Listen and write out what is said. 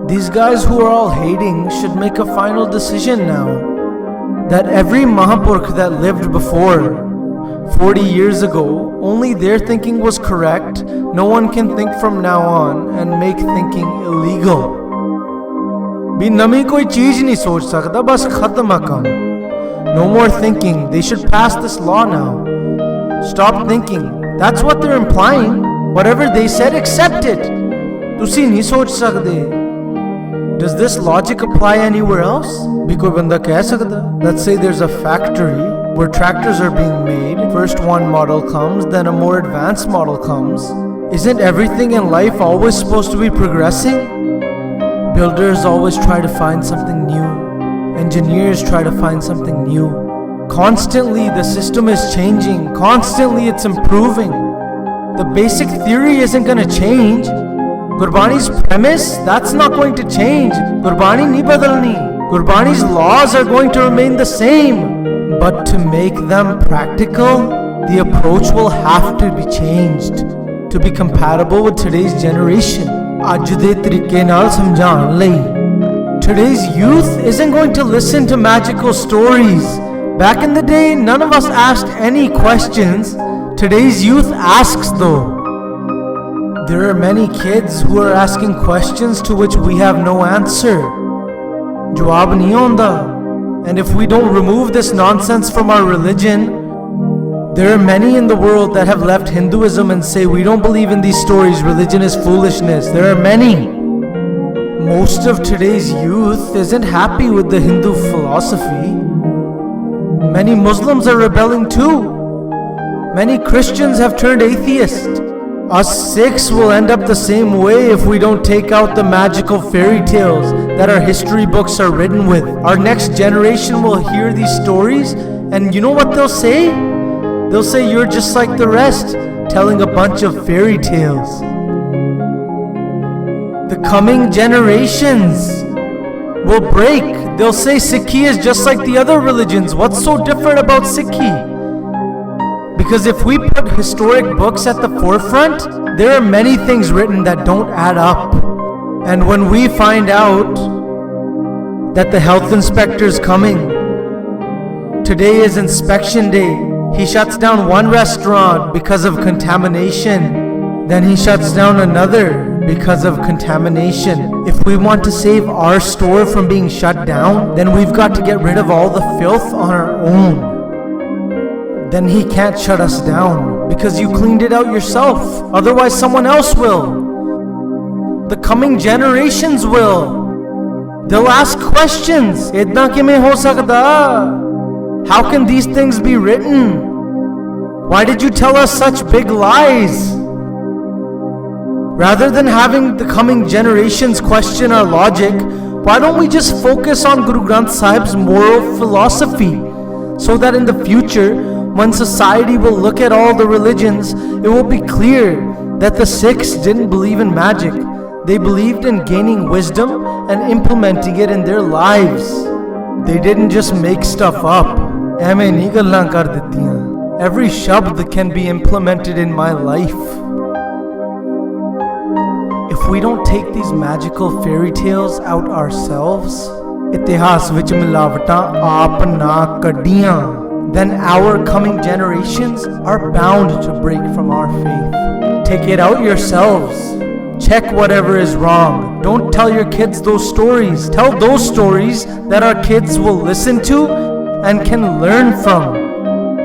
These guys who are all hating should make a final decision now. That every Mahapurkh that lived before 40 years ago, only their thinking was correct. No one can think from now on and make thinking illegal. भी नमी कोई चीज नहीं सोच सकता, बस खत्म है काम. No more thinking. They should pass this law now. Stop thinking. That's what they're implying. Whatever they said, accept it. तुसी नहीं सोच सकते. Does this logic apply anywhere else? भी कोई बंदा कह सकता. Let's say there's a factory where tractors are being made. First one model comes, then a more advanced model comes. Isn't everything in life always supposed to be progressing? Builders always try to find something new. Engineers try to find something new. Constantly the system is changing. Constantly it's improving. The basic theory isn't going to change. Gurbani's premise, that's not going to change. Gurbani nahi badalni. Gurbani's laws are going to remain the same. But to make them practical, the approach will have to be changed to be compatible with today's generation. ਅੱਜ ਦੇ ਤਰੀਕੇ ਨਾਲ ਸਮਝਾਉਣ ਲਈ. Today's youth isn't going to listen to magical stories. Back in the day, none of us asked any questions. Today's youth asks though. There are many kids who are asking questions to which we have no answer. Jawab nahi aunda. And if we don't remove this nonsense from our religion, there are many in the world that have left Hinduism and say we don't believe in these stories, religion is foolishness. There are many. Most of today's youth isn't happy with the Hindu philosophy. Many Muslims are rebelling too. Many Christians have turned atheist. Us Sikhs will end up the same way if we don't take out the magical fairy tales that our history books are written with. Our next generation will hear these stories and you know what they'll say? They'll say you're just like the rest, telling a bunch of fairy tales. The coming generations will break. They'll say Sikhi is just like the other religions. What's so different about Sikhi? Because if we put historic books at the forefront, there are many things written that don't add up. And when we find out that the health inspector is coming, today is inspection day, he shuts down one restaurant because of contamination. Then he shuts down another because of contamination. If we want to save our store from being shut down, then we've got to get rid of all the filth on our own. Then he can't shut us down because you cleaned it out yourself. Otherwise someone else will. The coming generations will. They'll ask questions. Idna kiਵੇਂ ho sakda? How can these things be written? Why did you tell us such big lies? Rather than having the coming generations question our logic, why don't we just focus on Guru Granth Sahib's moral philosophy so that in the future, when society will look at all the religions, it will be clear that the Sikhs didn't believe in magic. They believed in gaining wisdom and implementing it in their lives. They didn't just make stuff up. ਐਵੇਂ ਨਹੀਂ ਗੱਲਾਂ ਕਰ ਦਿੱਤੀਆਂ. Every shabd can be implemented in my life. If we don't take these magical fairy tales out ourselves, ਇਤਿਹਾਸ ਵਿੱਚ ਮਿਲਾਵਟਾਂ ਆਪ ਨਾ ਕੱਢੀਆਂ, then our coming generations are bound to break from our faith. Take it out yourselves. Check whatever is wrong. Don't tell your kids those stories. Tell those stories that our kids will listen to and can learn from.